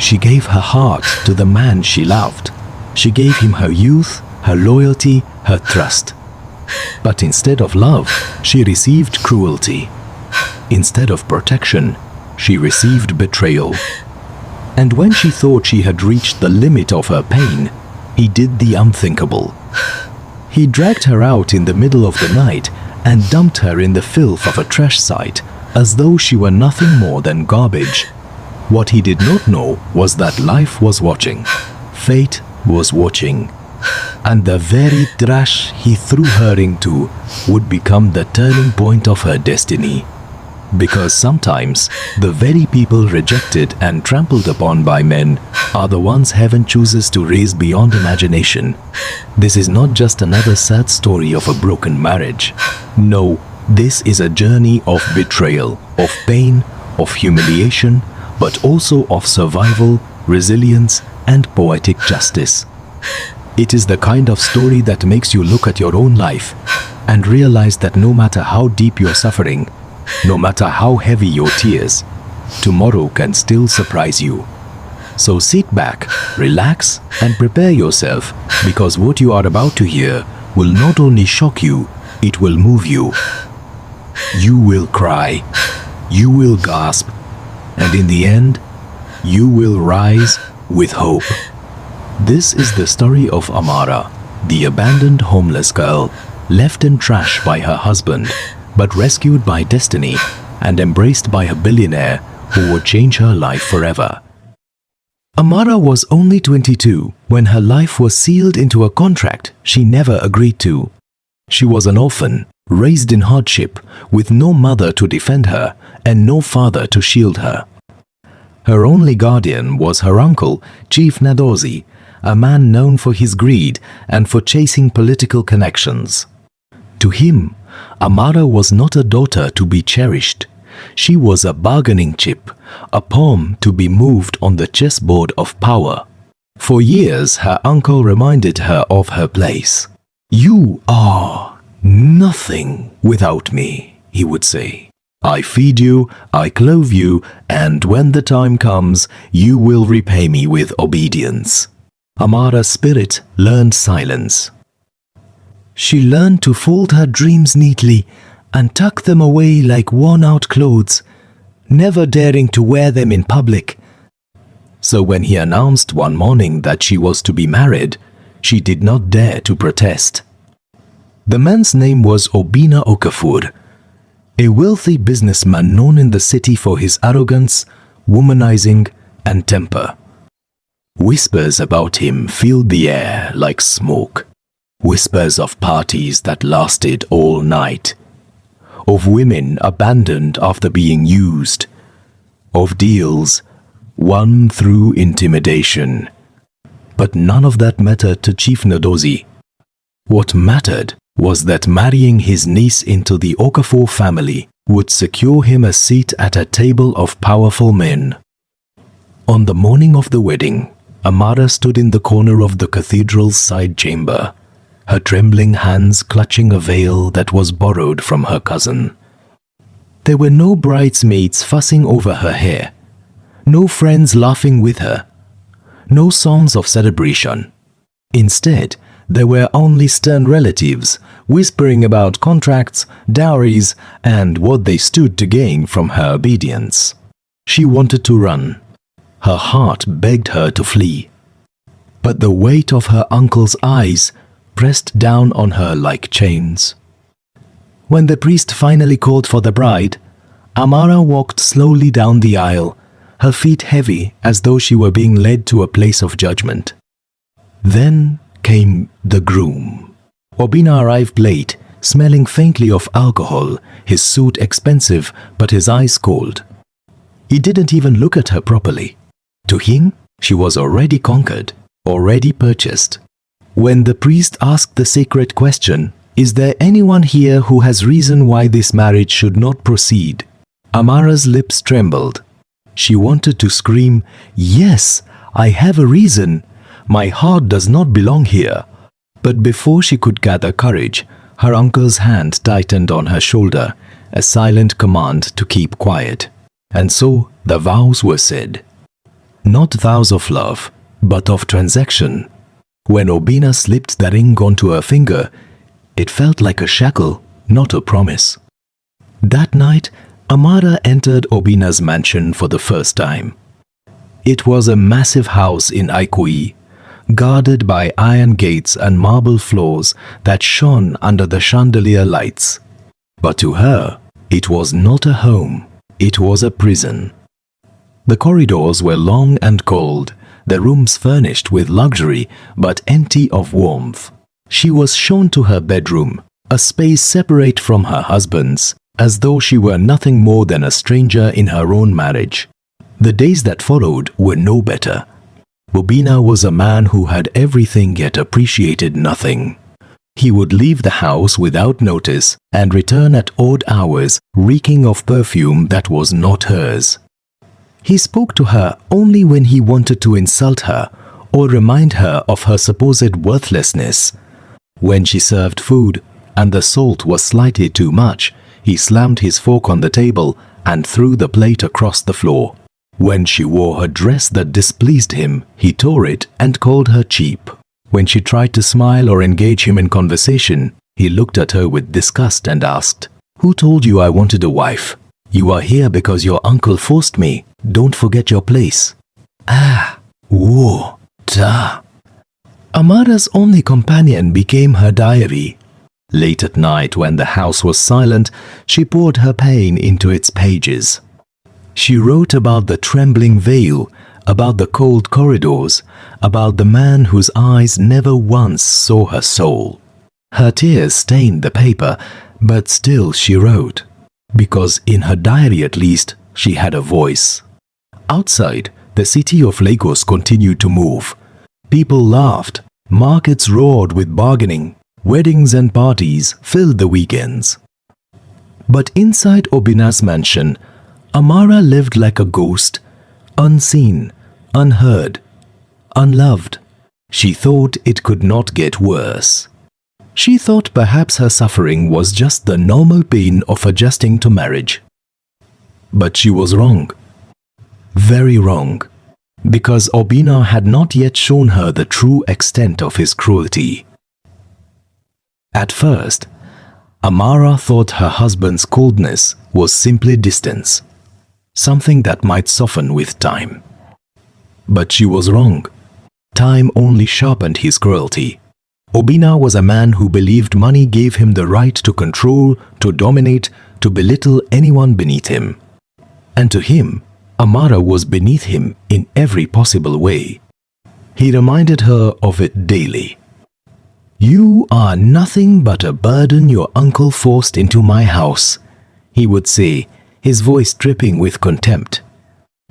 She gave her heart to the man she loved. She gave him her youth, her loyalty, her trust. But instead of love, she received cruelty. Instead of protection, she received betrayal. And when she thought she had reached the limit of her pain, he did the unthinkable. He dragged her out in the middle of the night and dumped her in the filth of a trash site as though she were nothing more than garbage. What he did not know was that life was watching. Fate was watching. And the very trash he threw her into would become the turning point of her destiny. Because sometimes the very people rejected and trampled upon by men are the ones heaven chooses to raise beyond imagination. This is not just another sad story of a broken marriage. No, this is a journey of betrayal, of pain, of humiliation, but also of survival, resilience, and poetic justice. It is the kind of story that makes you look at your own life and realize that no matter how deep your suffering, no matter how heavy your tears, tomorrow can still surprise you. So sit back, relax, and prepare yourself, because what you are about to hear will not only shock you, it will move you. You will cry, you will gasp, and in the end, you will rise with hope. This is the story of Amara, the abandoned homeless girl, left in trash by her husband, but rescued by destiny and embraced by a billionaire who would change her life forever. Amara was only 22 when her life was sealed into a contract she never agreed to. She was an orphan, raised in hardship, with no mother to defend her and no father to shield her. Her only guardian was her uncle, Chief Nadozi, a man known for his greed and for chasing political connections. To him, Amara was not a daughter to be cherished. She was a bargaining chip, a pawn to be moved on the chessboard of power. For years, her uncle reminded her of her place. "You are nothing without me," he would say. "I feed you, I clothe you, and when the time comes, you will repay me with obedience." Amara's spirit learned silence. She learned to fold her dreams neatly and tuck them away like worn-out clothes, never daring to wear them in public. So when he announced one morning that she was to be married, she did not dare to protest. The man's name was Obina Okafor, a wealthy businessman known in the city for his arrogance, womanizing, and temper. Whispers about him filled the air like smoke. Whispers of parties that lasted all night, of women abandoned after being used, of deals won through intimidation. But none of that mattered to Chief Nadozi. What mattered was that marrying his niece into the Okafor family would secure him a seat at a table of powerful men. On the morning of the wedding, Amara stood in the corner of the cathedral's side chamber, her trembling hands clutching a veil that was borrowed from her cousin. There were no bridesmaids fussing over her hair, no friends laughing with her, no songs of celebration. Instead, there were only stern relatives whispering about contracts, dowries, and what they stood to gain from her obedience. She wanted to run. Her heart begged her to flee. But the weight of her uncle's eyes pressed down on her like chains. When the priest finally called for the bride, Amara walked slowly down the aisle, her feet heavy as though she were being led to a place of judgment. Then came the groom. Obina arrived late, smelling faintly of alcohol, his suit expensive but his eyes cold. He didn't even look at her properly. To him, she was already conquered, already purchased. When the priest asked the sacred question, "Is there anyone here who has reason why this marriage should not proceed?" Amara's lips trembled. She wanted to scream, "Yes, I have a reason. My heart does not belong here." But before she could gather courage, her uncle's hand tightened on her shoulder, a silent command to keep quiet. And so the vows were said. Not vows of love, but of transaction. When Obina slipped the ring onto her finger, it felt like a shackle, not a promise. That night, Amara entered Obina's mansion for the first time. It was a massive house in Aikui, guarded by iron gates and marble floors that shone under the chandelier lights. But to her, it was not a home, it was a prison. The corridors were long and cold, the rooms furnished with luxury but empty of warmth. She was shown to her bedroom, a space separate from her husband's, as though she were nothing more than a stranger in her own marriage. The days that followed were no better. Obina was a man who had everything yet appreciated nothing. He would leave the house without notice and return at odd hours, reeking of perfume that was not hers. He spoke to her only when he wanted to insult her or remind her of her supposed worthlessness. When she served food and the salt was slightly too much, he slammed his fork on the table and threw the plate across the floor. When she wore a dress that displeased him, he tore it and called her cheap. When she tried to smile or engage him in conversation, he looked at her with disgust and asked, "Who told you I wanted a wife? You are here because your uncle forced me. Don't forget your place." Ta. Amara's only companion became her diary. Late at night, when the house was silent, she poured her pain into its pages. She wrote about the trembling veil, about the cold corridors, about the man whose eyes never once saw her soul. Her tears stained the paper, but still she wrote, because in her diary at least she had a voice. Outside, the city of Lagos continued to move. People laughed, markets roared with bargaining, weddings and parties filled the weekends. But inside Obina's mansion, Amara lived like a ghost, unseen, unheard, unloved. She thought it could not get worse. She thought perhaps her suffering was just the normal pain of adjusting to marriage. But she was wrong. Very wrong. Because Obina had not yet shown her the true extent of his cruelty. At first, Amara thought her husband's coldness was simply distance, something that might soften with time. But she was wrong. Time only sharpened his cruelty. Obina was a man who believed money gave him the right to control, to dominate, to belittle anyone beneath him. And to him, Amara was beneath him in every possible way. He reminded her of it daily. "You are nothing but a burden your uncle forced into my house," he would say, his voice dripping with contempt.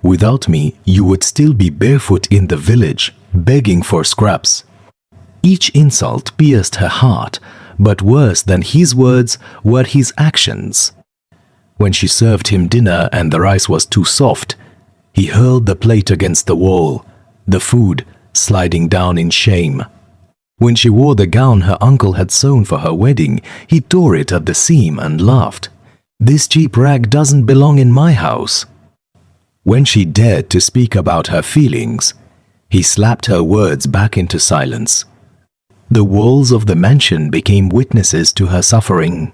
"Without me, you would still be barefoot in the village, begging for scraps." Each insult pierced her heart, but worse than his words were his actions. When she served him dinner and the rice was too soft, he hurled the plate against the wall, the food sliding down in shame. When she wore the gown her uncle had sewn for her wedding, he tore it at the seam and laughed. "This cheap rag doesn't belong in my house." When she dared to speak about her feelings, he slapped her words back into silence. The walls of the mansion became witnesses to her suffering.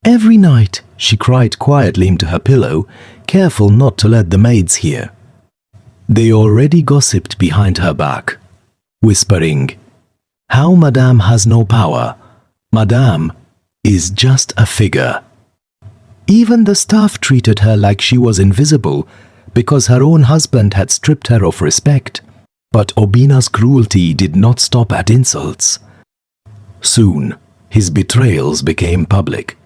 Every night, she cried quietly into her pillow, careful not to let the maids hear. They already gossiped behind her back, whispering, "How Madame has no power. Madame is just a figure." Even the staff treated her like she was invisible because her own husband had stripped her of respect. But Obina's cruelty did not stop at insults. Soon, his betrayals became public.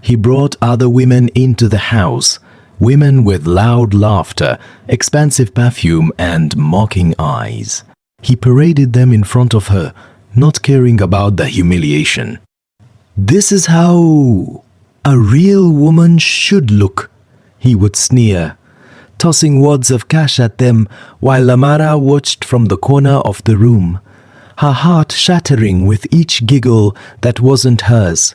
He brought other women into the house, women with loud laughter, expansive perfume, and mocking eyes. He paraded them in front of her, not caring about the humiliation. "This is how a real woman should look," he would sneer, tossing wads of cash at them while Amara watched from the corner of the room, her heart shattering with each giggle that wasn't hers.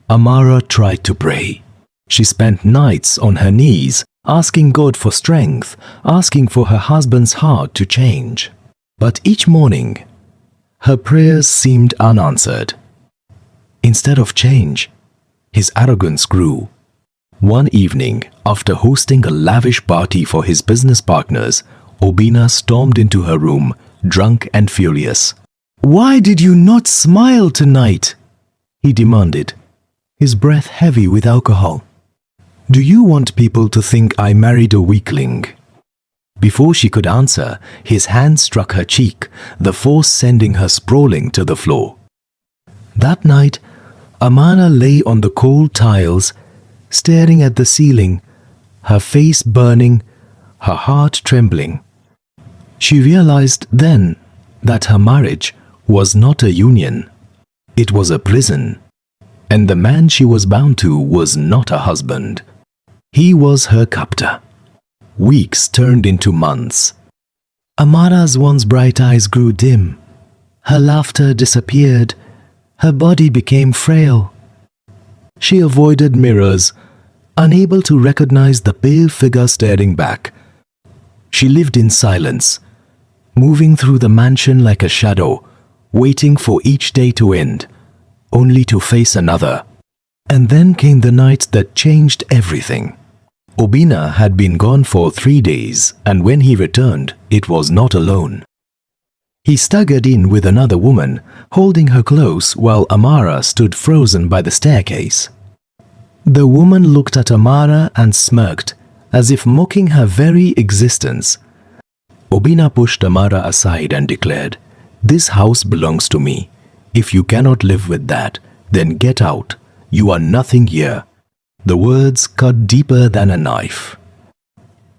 Amara tried to pray. She spent nights on her knees, asking God for strength, asking for her husband's heart to change. But each morning, her prayers seemed unanswered. Instead of change, his arrogance grew. One evening, after hosting a lavish party for his business partners, Obina stormed into her room, drunk and furious. "Why did you not smile tonight?" he demanded, his breath heavy with alcohol. "Do you want people to think I married a weakling?" Before she could answer, his hand struck her cheek, the force sending her sprawling to the floor. That night, Amara lay on the cold tiles, staring at the ceiling, her face burning, her heart trembling. She realized then that her marriage was not a union. It was a prison, and the man she was bound to was not a husband. He was her captor. Weeks turned into months. Amara's once bright eyes grew dim. Her laughter disappeared. Her body became frail. She avoided mirrors, unable to recognize the pale figure staring back. She lived in silence, moving through the mansion like a shadow, waiting for each day to end, only to face another. And then came the night that changed everything. Obina had been gone for 3 days, and when he returned, it was not alone. He staggered in with another woman, holding her close while Amara stood frozen by the staircase. The woman looked at Amara and smirked, as if mocking her very existence. Obina pushed Amara aside and declared, "This house belongs to me. If you cannot live with that, then get out. You are nothing here." The words cut deeper than a knife.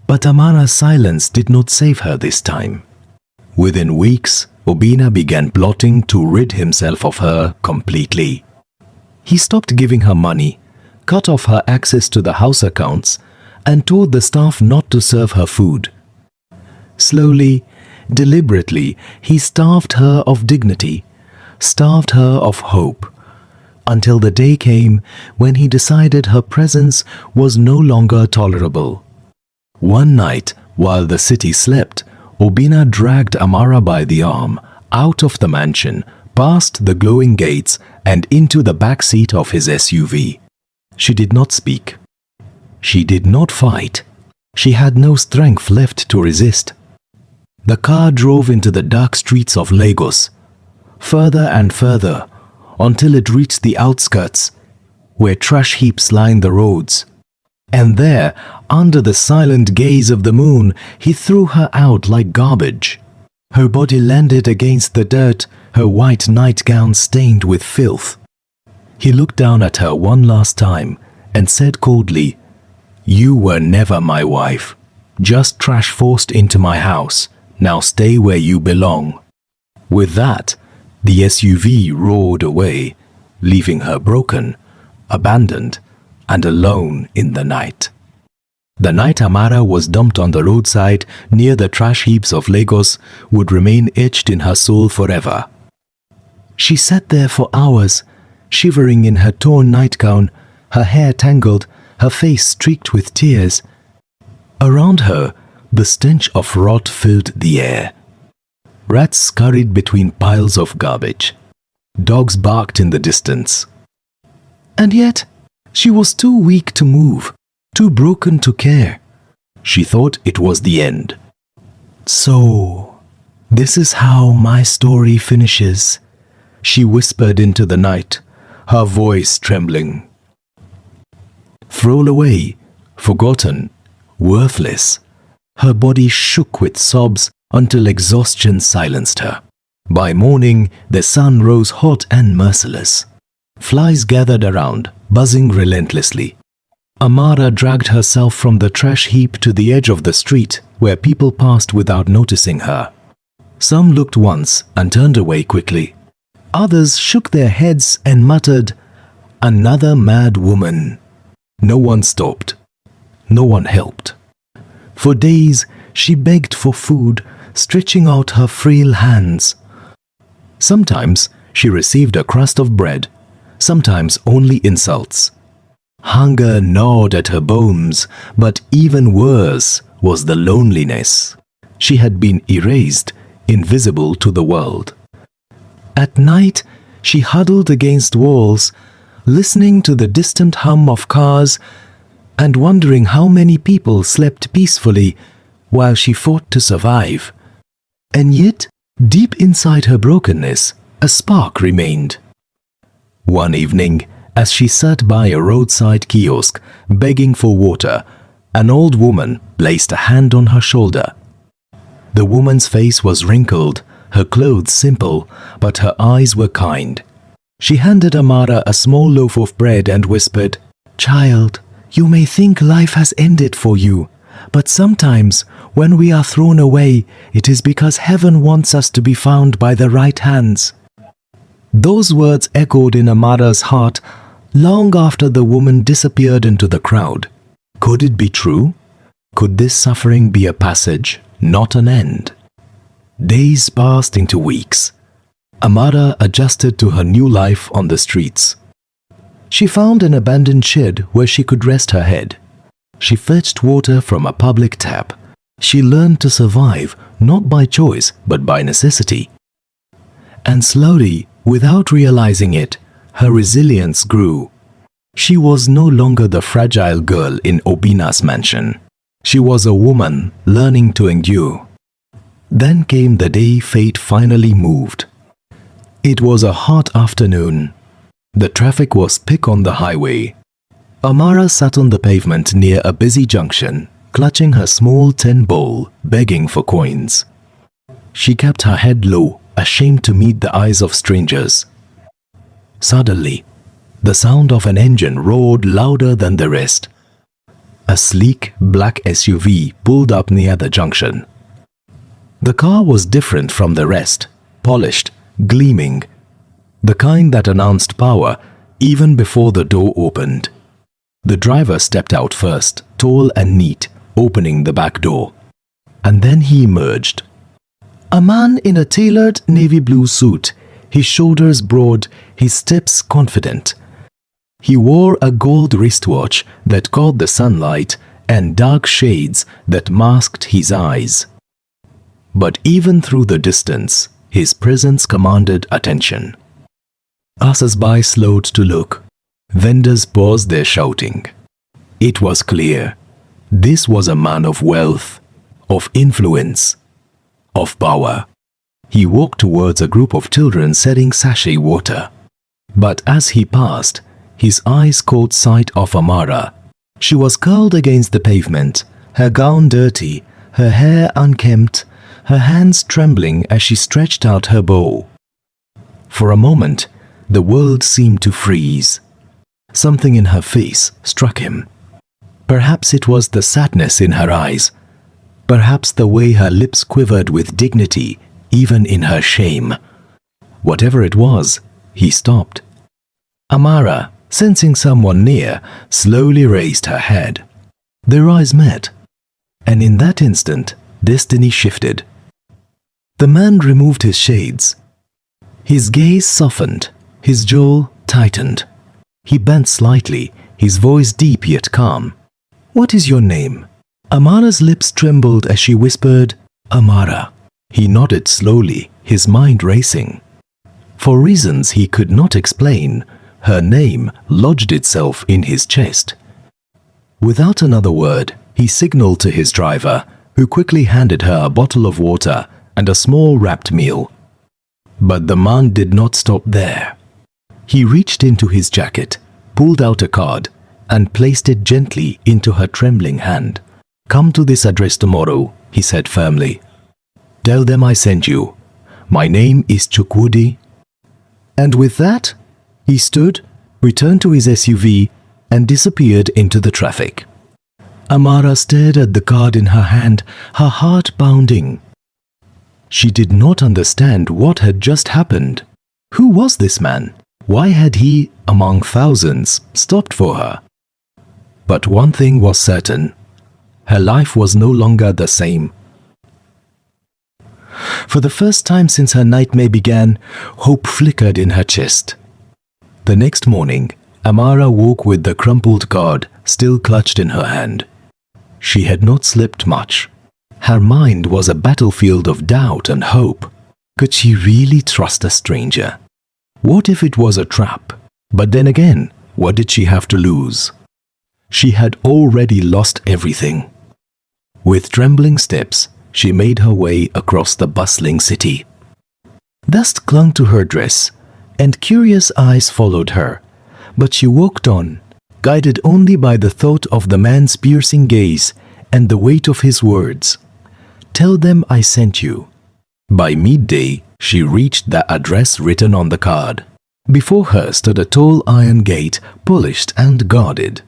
But Amara's silence did not save her this time. Within weeks, Obina began plotting to rid himself of her completely. He stopped giving her money, cut off her access to the house accounts, and told the staff not to serve her food. Slowly, deliberately, he starved her of dignity, starved her of hope, until the day came when he decided her presence was no longer tolerable. One night, while the city slept, Obina dragged Amara by the arm, out of the mansion, past the glowing gates, and into the back seat of his SUV. She did not speak. She did not fight. She had no strength left to resist. The car drove into the dark streets of Lagos, further and further, until it reached the outskirts, where trash heaps lined the roads. And there, under the silent gaze of the moon, he threw her out like garbage. Her body landed against the dirt, her white nightgown stained with filth. He looked down at her one last time and said coldly, "You were never my wife. Just trash forced into my house. Now stay where you belong." With that, the SUV roared away, leaving her broken, abandoned, and alone in the night. The night Amara was dumped on the roadside near the trash heaps of Lagos would remain etched in her soul forever. She sat there for hours, shivering in her torn nightgown, her hair tangled, her face streaked with tears. Around her, the stench of rot filled the air. Rats scurried between piles of garbage. Dogs barked in the distance. And yet, she was too weak to move, too broken to care. She thought it was the end. "So, this is how my story finishes," she whispered into the night, her voice trembling. Thrown away, forgotten, worthless, her body shook with sobs until exhaustion silenced her. By morning, the sun rose hot and merciless. Flies gathered around, buzzing relentlessly. Amara dragged herself from the trash heap to the edge of the street, where people passed without noticing her. Some looked once and turned away quickly. Others shook their heads and muttered, "Another mad woman." No one stopped. No one helped. For days, she begged for food, stretching out her frail hands. Sometimes she received a crust of bread, sometimes only insults. Hunger gnawed at her bones, but even worse was the loneliness. She had been erased, invisible to the world. At night, she huddled against walls, listening to the distant hum of cars and wondering how many people slept peacefully while she fought to survive. And yet, deep inside her brokenness, a spark remained. One evening, as she sat by a roadside kiosk begging for water, an old woman placed a hand on her shoulder. The woman's face was wrinkled, her clothes simple, but her eyes were kind. She handed Amara a small loaf of bread and whispered, "Child, you may think life has ended for you, but sometimes when we are thrown away, it is because heaven wants us to be found by the right hands." Those words echoed in Amara's heart long after the woman disappeared into the crowd. Could it be true? Could this suffering be a passage, not an end? Days passed into weeks. Amara adjusted to her new life on the streets. She found an abandoned shed where she could rest her head. She fetched water from a public tap. She learned to survive not by choice but by necessity. And slowly, without realizing it, her resilience grew. She was no longer the fragile girl in Obina's mansion. She was a woman learning to endure. Then came the day fate finally moved. It was a hot afternoon. The traffic was thick on the highway. Amara sat on the pavement near a busy junction, clutching her small tin bowl, begging for coins. She kept her head low, ashamed to meet the eyes of strangers. Suddenly, the sound of an engine roared louder than the rest. A sleek, black SUV pulled up near the junction. The car was different from the rest, polished, gleaming, the kind that announced power even before the door opened. The driver stepped out first, tall and neat, opening the back door. And then he emerged. A man in a tailored navy blue suit, his shoulders broad, his steps confident. He wore a gold wristwatch that caught the sunlight and dark shades that masked his eyes. But even through the distance, his presence commanded attention. Passers-by slowed to look. Vendors paused their shouting. It was clear. This was a man of wealth, of influence, of power. He walked towards a group of children selling sachet water. But as he passed, his eyes caught sight of Amara. She was curled against the pavement, her gown dirty, her hair unkempt, her hands trembling as she stretched out her bow. For a moment, the world seemed to freeze. Something in her face struck him. Perhaps it was the sadness in her eyes. Perhaps the way her lips quivered with dignity, even in her shame. Whatever it was, he stopped. Amara, sensing someone near, slowly raised her head. Their eyes met, and in that instant, destiny shifted. The man removed his shades. His gaze softened, his jaw tightened. He bent slightly, his voice deep yet calm. "What is your name?" Amara's lips trembled as she whispered, "Amara." He nodded slowly, his mind racing. For reasons he could not explain, her name lodged itself in his chest. Without another word, he signaled to his driver, who quickly handed her a bottle of water and a small wrapped meal. But the man did not stop there. He reached into his jacket, pulled out a card, and placed it gently into her trembling hand. "Come to this address tomorrow," he said firmly. "Tell them I sent you. My name is Chukwudi." And with that, he stood, returned to his SUV, and disappeared into the traffic. Amara stared at the card in her hand, her heart pounding. She did not understand what had just happened. Who was this man? Why had he, among thousands, stopped for her? But one thing was certain. Her life was no longer the same. For the first time since her nightmare began, hope flickered in her chest. The next morning, Amara woke with the crumpled card still clutched in her hand. She had not slept much. Her mind was a battlefield of doubt and hope. Could she really trust a stranger? What if it was a trap? But then again, what did she have to lose? She had already lost everything. With trembling steps, she made her way across the bustling city. Dust clung to her dress, and curious eyes followed her, but she walked on, guided only by the thought of the man's piercing gaze and the weight of his words. "Tell them I sent you." By midday, she reached the address written on the card. Before her stood a tall iron gate, polished and guarded.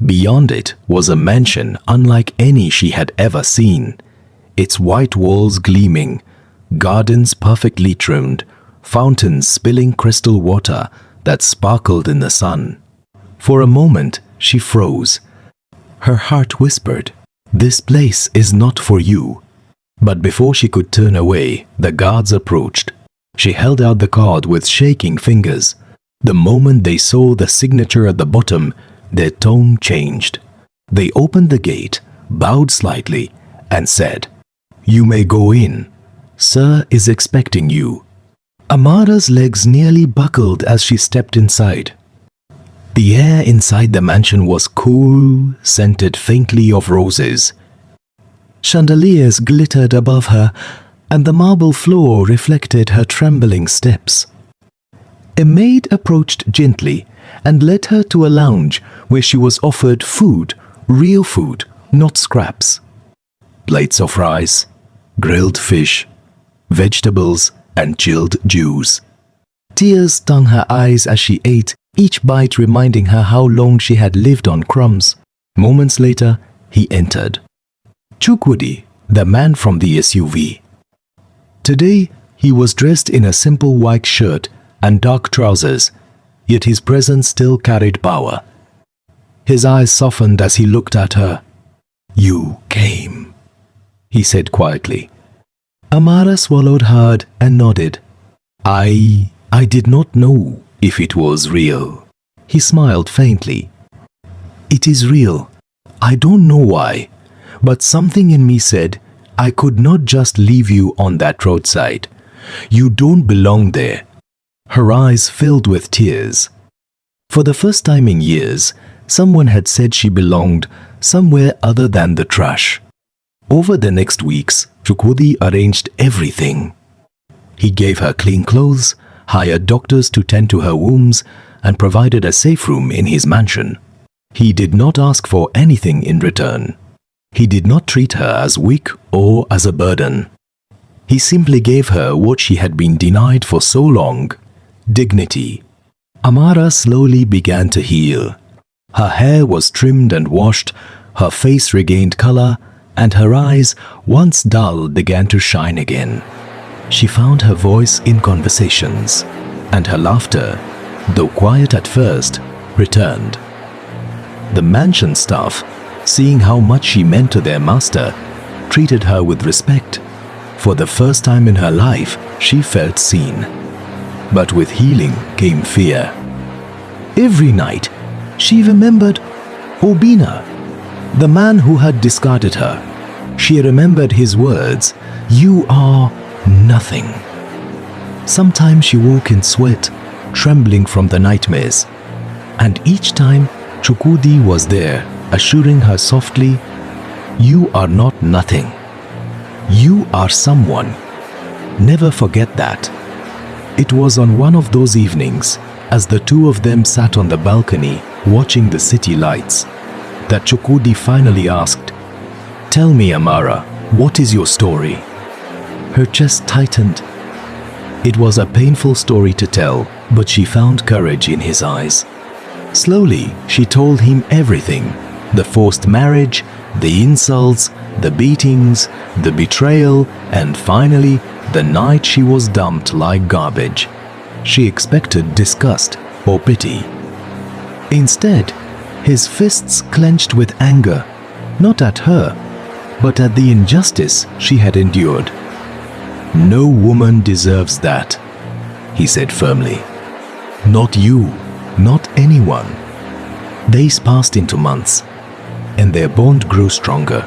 Beyond it was a mansion unlike any she had ever seen, its white walls gleaming, gardens perfectly trimmed, fountains spilling crystal water that sparkled in the sun. For a moment, she froze. Her heart whispered, "This place is not for you." But before she could turn away, the guards approached. She held out the card with shaking fingers. The moment they saw the signature at the bottom, their tone changed. They opened the gate, bowed slightly, and said, "You may go in. Sir is expecting you." Amara's legs nearly buckled as she stepped inside. The air inside the mansion was cool, scented faintly of roses. Chandeliers glittered above her, and the marble floor reflected her trembling steps. A maid approached gently and led her to a lounge where she was offered food, real food, not scraps. Plates of rice, grilled fish, vegetables, and chilled juice. Tears stung her eyes as she ate, each bite reminding her how long she had lived on crumbs. Moments later, he entered. Chukwudi, the man from the SUV. Today, he was dressed in a simple white shirt and dark trousers, yet his presence still carried power. His eyes softened as he looked at her. "You came," he said quietly. Amara swallowed hard and nodded. I did not know if it was real." He smiled faintly. "It is real. I don't know why, but something in me said I could not just leave you on that roadside. You don't belong there." Her eyes filled with tears. For the first time in years, someone had said she belonged somewhere other than the trash. Over the next weeks, Chukwudi arranged everything. He gave her clean clothes, hired doctors to tend to her wounds, and provided a safe room in his mansion. He did not ask for anything in return. He did not treat her as weak or as a burden. He simply gave her what she had been denied for so long: dignity. Amara slowly began to heal. Her hair was trimmed and washed, her face regained color, and her eyes, once dull, began to shine again. She found her voice in conversations, and her laughter, though quiet at first, returned. The mansion staff, seeing how much she meant to their master, treated her with respect. For the first time in her life, she felt seen. But with healing came fear. Every night, she remembered Obina, the man who had discarded her. She remembered his words, "You are nothing." Sometimes she woke in sweat, trembling from the nightmares. And each time, Chukwudi was there, assuring her softly, "You are not nothing. You are someone. Never forget that." It was on one of those evenings, as the two of them sat on the balcony watching the city lights, that Chukwudi finally asked, "Tell me, Amara, what is your story?" Her chest tightened. It was a painful story to tell, but she found courage in his eyes. Slowly, she told him everything: the forced marriage, the insults, the beatings, the betrayal, and finally, the night she was dumped like garbage. She expected disgust or pity. Instead, his fists clenched with anger, not at her, but at the injustice she had endured. "No woman deserves that," he said firmly. "Not you." not anyone. Days passed into months, and their bond grew stronger.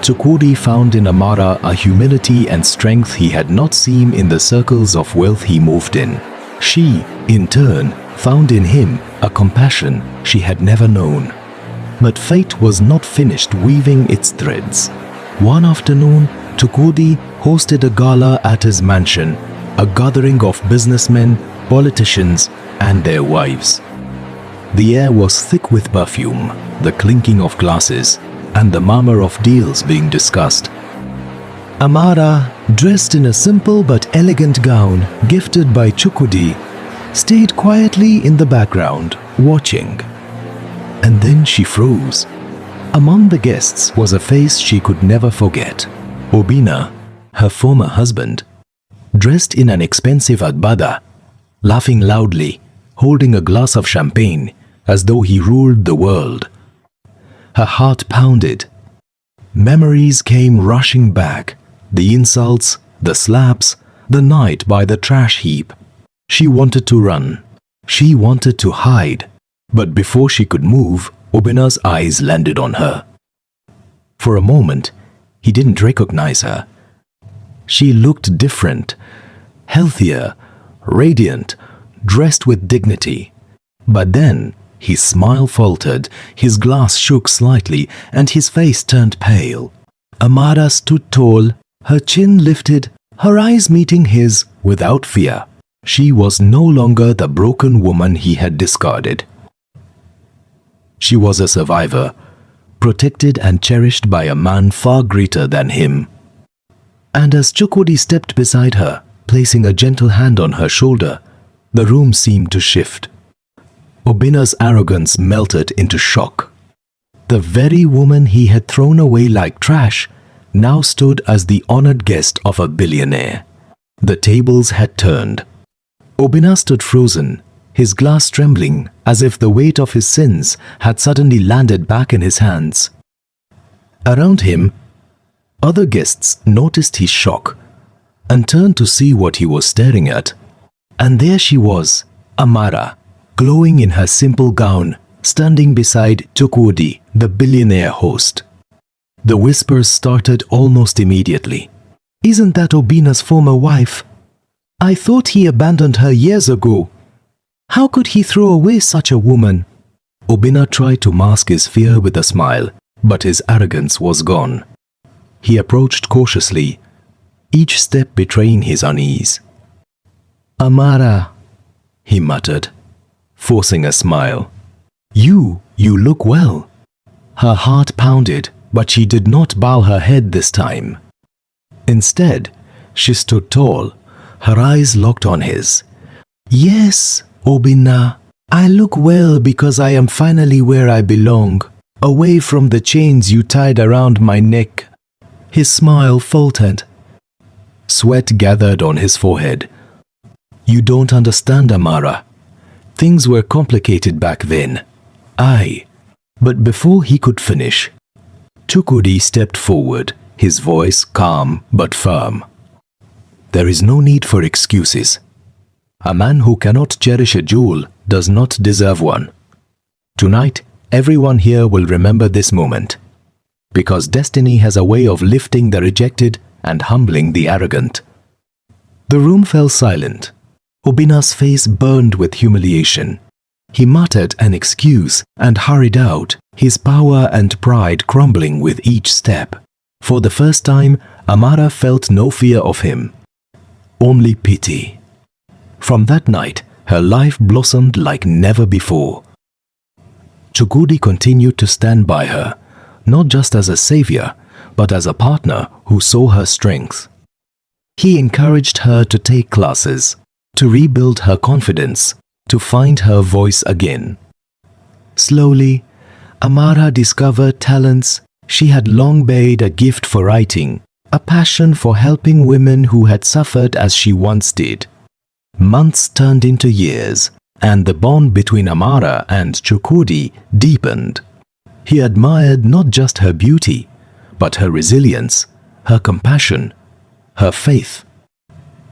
Chukwudi found in Amara a humility and strength he had not seen in the circles of wealth he moved in. She, in turn, found in him a compassion she had never known. But fate was not finished weaving its threads. One afternoon, Chukwudi hosted a gala at his mansion, a gathering of businessmen, politicians, and their wives. The air was thick with perfume, the clinking of glasses, and the murmur of deals being discussed. Amara, dressed in a simple but elegant gown gifted by Chukwudi, stayed quietly in the background, watching. And then she froze. Among the guests was a face she could never forget. Obina, her former husband, dressed in an expensive agbada, laughing loudly, holding a glass of champagne as though he ruled the world. Her heart pounded. Memories came rushing back. The insults, the slaps, the night by the trash heap. She wanted to run. She wanted to hide. But before she could move, Obina's eyes landed on her. For a moment, he didn't recognize her. She looked different, healthier, radiant, dressed with dignity. But then, his smile faltered, his glass shook slightly, and his face turned pale. Amara stood tall, her chin lifted, her eyes meeting his without fear. She was no longer the broken woman he had discarded. She was a survivor, protected and cherished by a man far greater than him. And as Chukwudi stepped beside her, placing a gentle hand on her shoulder, the room seemed to shift. Obina's arrogance melted into shock. The very woman he had thrown away like trash now stood as the honored guest of a billionaire. The tables had turned. Obina stood frozen, his glass trembling as if the weight of his sins had suddenly landed back in his hands. Around him, other guests noticed his shock and turned to see what he was staring at. And there she was, Amara, glowing in her simple gown, standing beside Chukwudi, the billionaire host. The whispers started almost immediately. "Isn't that Obina's former wife? I thought he abandoned her years ago. How could he throw away such a woman?" Obina tried to mask his fear with a smile, but his arrogance was gone. He approached cautiously, each step betraying his unease. "Amara," he muttered, forcing a smile. You look well." Her heart pounded, but she did not bow her head this time. Instead, she stood tall, her eyes locked on his. "Yes, Obina, I look well because I am finally where I belong, away from the chains you tied around my neck." His smile faltered. Sweat gathered on his forehead. "You don't understand, Amara. Things were complicated back then. But before he could finish, Chukwudi stepped forward, his voice calm but firm. "There is no need for excuses. A man who cannot cherish a jewel does not deserve one. Tonight, everyone here will remember this moment, because destiny has a way of lifting the rejected and humbling the arrogant." The room fell silent. Obina's face burned with humiliation. He muttered an excuse and hurried out, his power and pride crumbling with each step. For the first time, Amara felt no fear of him, only pity. From that night, her life blossomed like never before. Chukwudi continued to stand by her, not just as a savior, but as a partner who saw her strength. He encouraged her to take classes, to rebuild her confidence, to find her voice again. Slowly, Amara discovered talents she had long buried: a gift for writing, a passion for helping women who had suffered as she once did. Months turned into years, and the bond between Amara and Chukwudi deepened. He admired not just her beauty, but her resilience, her compassion, her faith.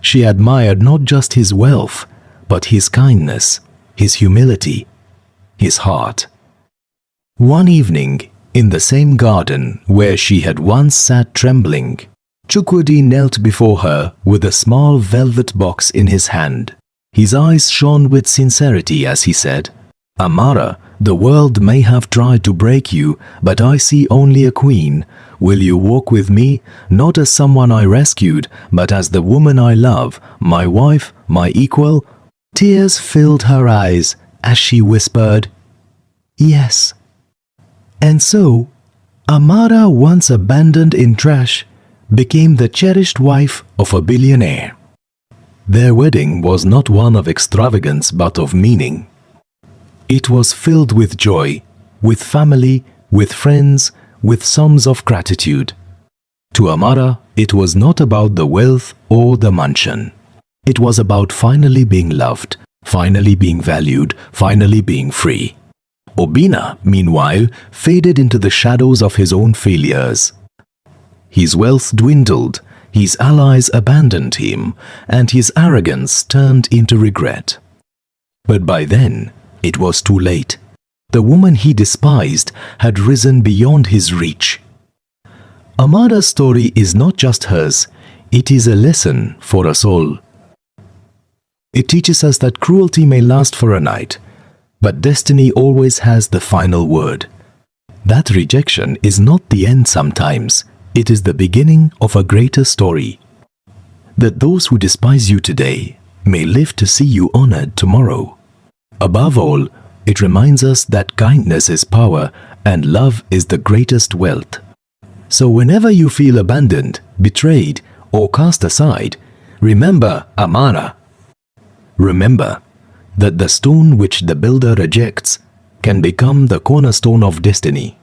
She admired not just his wealth, but his kindness, his humility, his heart. One evening, in the same garden where she had once sat trembling, Chukwudi knelt before her with a small velvet box in his hand. His eyes shone with sincerity as he said, "Amara, the world may have tried to break you, but I see only a queen. Will you walk with me, not as someone I rescued, but as the woman I love, my wife, my equal?" Tears filled her eyes as she whispered, "Yes." And so, Amara, once abandoned in trash, became the cherished wife of a billionaire. Their wedding was not one of extravagance but of meaning. It was filled with joy, with family, with friends, with songs of gratitude. To Amara, it was not about the wealth or the mansion. It was about finally being loved, finally being valued, finally being free. Obina, meanwhile, faded into the shadows of his own failures. His wealth dwindled, his allies abandoned him, and his arrogance turned into regret. But by then, it was too late. The woman he despised had risen beyond his reach. Amara's story is not just hers, it is a lesson for us all. It teaches us that cruelty may last for a night, but destiny always has the final word. That rejection is not the end sometimes, it is the beginning of a greater story. That those who despise you today may live to see you honored tomorrow. Above all, it reminds us that kindness is power and love is the greatest wealth. So whenever you feel abandoned, betrayed, or cast aside, remember Amara. Remember that the stone which the builder rejects can become the cornerstone of destiny.